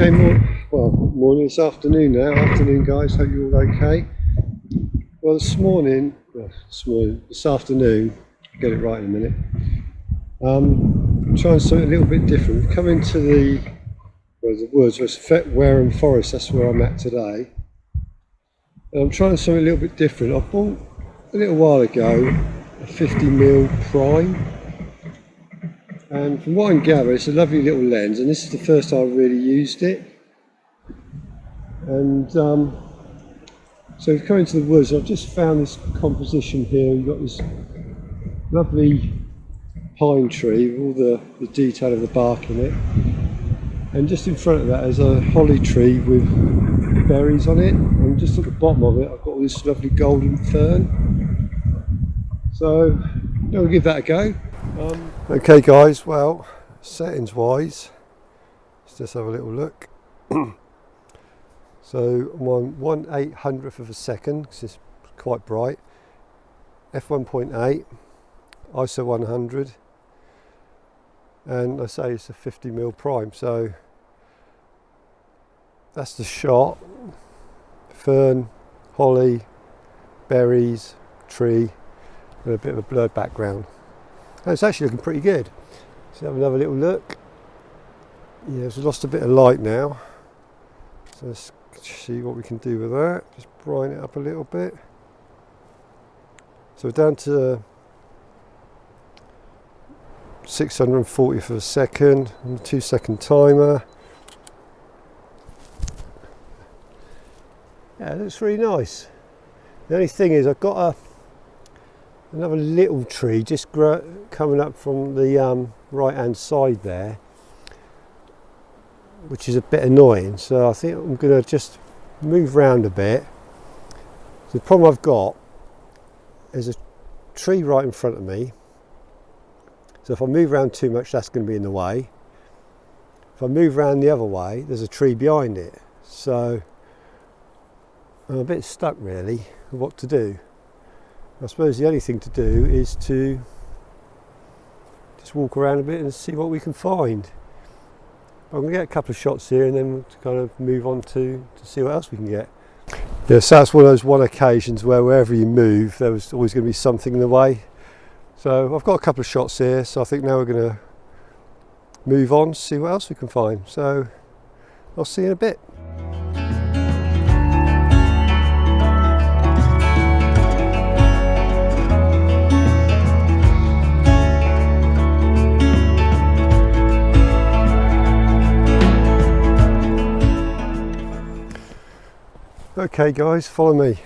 Okay, morning, it's afternoon now. Afternoon, guys, hope you're all okay. Well, this afternoon, get it right in a minute. I'm trying something a little bit different. Come into the woods, it's Wareham Forest, that's where I'm at today. And I'm trying something a little bit different. I bought a little while ago a 50mm prime. And from what I can gather, it's a lovely little lens, and this is the first time I've really used it. And so we've come into the woods. I've just found this composition here. You've got this lovely pine tree with all the detail of the bark in it, and just in front of that is a holly tree with berries on it, and just at the bottom of it I've got all this lovely golden fern. So we'll give that a go. Okay guys, well, settings wise, let's just have a little look. So I'm on 1/800th of a second, because it's quite bright. f1.8, ISO 100, and I say it's a 50mm prime, so that's the shot. Fern, holly, berries, tree, and a bit of a blurred background. And it's actually looking pretty good. Let's have another little look. Yeah, it's lost a bit of light now, so let's see what we can do with that. Just brighten it up a little bit. So we're down to 640th of a second, and a 2-second timer. Yeah, it looks really nice. The only thing is I've got another little tree just coming up from the right hand side there, which is a bit annoying, so I think I'm going to just move round a bit. So the problem I've got is a tree right in front of me, so if I move around too much that's going to be in the way. If I move around the other way there's a tree behind it, so I'm a bit stuck really with what to do. I suppose the only thing to do is to just walk around a bit and see what we can find. I'm going to get a couple of shots here and then we'll kind of move on to see what else we can get. Yeah, so that's one of those occasions where wherever you move there was always going to be something in the way. So I've got a couple of shots here, so I think now we're going to move on, see what else we can find. So I'll see you in a bit. Okay guys, follow me.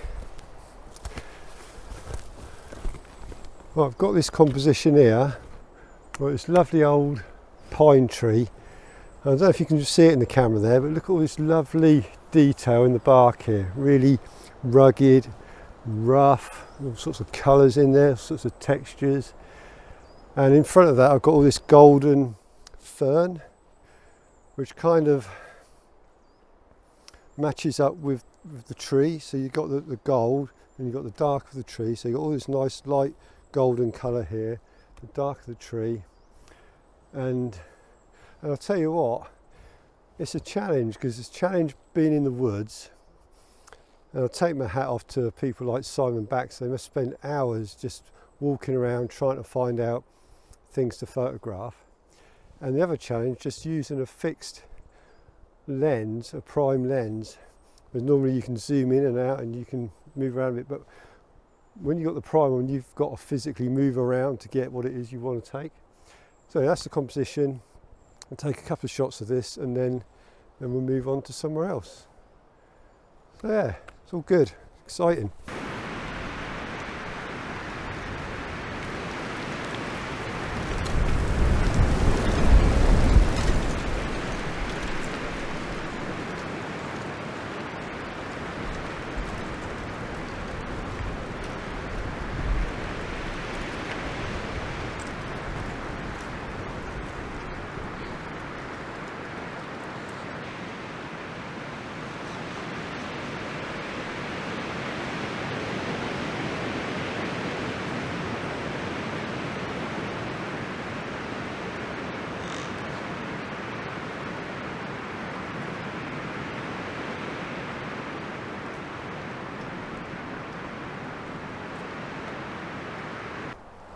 Well, I've got this composition here, this lovely old pine tree. I don't know if you can just see it in the camera there, but look at all this lovely detail in the bark here. Really rugged, rough, all sorts of colours in there, all sorts of textures. And in front of that I've got all this golden fern, which kind of matches up with the tree. So you've got the gold and you've got the dark of the tree, so you've got all this nice light golden colour here, the dark of the tree, and I'll tell you what, it's a challenge, because it's a challenge being in the woods. And I'll take my hat off to people like Simon Bax. They must spend hours just walking around trying to find out things to photograph. And the other challenge, just using a fixed lens, a prime lens, because normally you can zoom in and out and you can move around a bit, but when you've got the prime on, you've got to physically move around to get what it is you want to take. So that's the composition. I'll take a couple of shots of this and then we'll move on to somewhere else. So yeah, it's all good, exciting.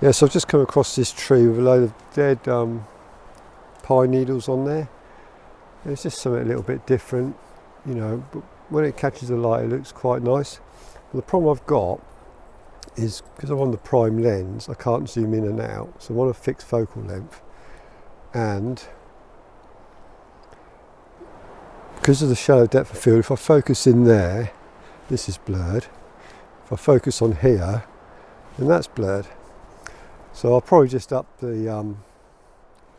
Yeah, so I've just come across this tree with a load of dead pine needles on there. It's just something a little bit different, you know, but when it catches the light it looks quite nice. But the problem I've got is because I'm on the prime lens, I can't zoom in and out, so I'm on a fixed focal length, and because of the shallow depth of field, if I focus in there, this is blurred. If I focus on here, then that's blurred. So I'll probably just up the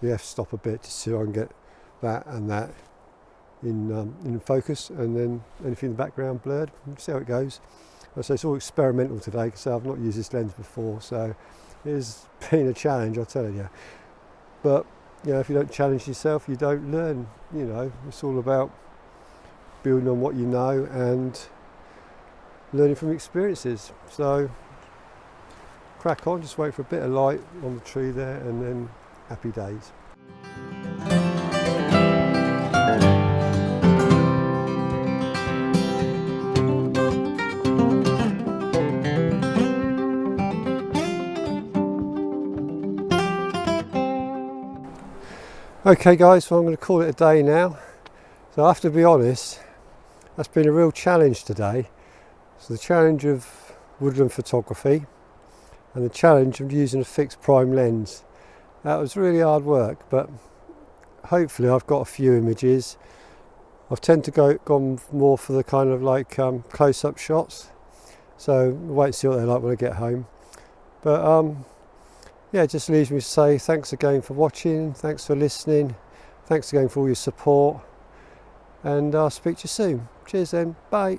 f-stop a bit to see if I can get that and that in focus, and then anything in the background blurred. We'll see how it goes. So it's all experimental today because I've not used this lens before, so it's been a challenge, I'll tell you. But you know, if you don't challenge yourself, you don't learn. You know, it's all about building on what you know and learning from experiences. So crack on, just wait for a bit of light on the tree there, and then happy days. Okay guys, so I'm going to call it a day now. So I have to be honest, that's been a real challenge today. So the challenge of woodland photography and the challenge of using a fixed prime lens. That was really hard work, but hopefully I've got a few images. I've tend to gone more for the kind of like close-up shots. So we'll wait and see what they're like when I get home. But yeah, it just leaves me to say thanks again for watching, thanks for listening, thanks again for all your support, and I'll speak to you soon. Cheers then, bye.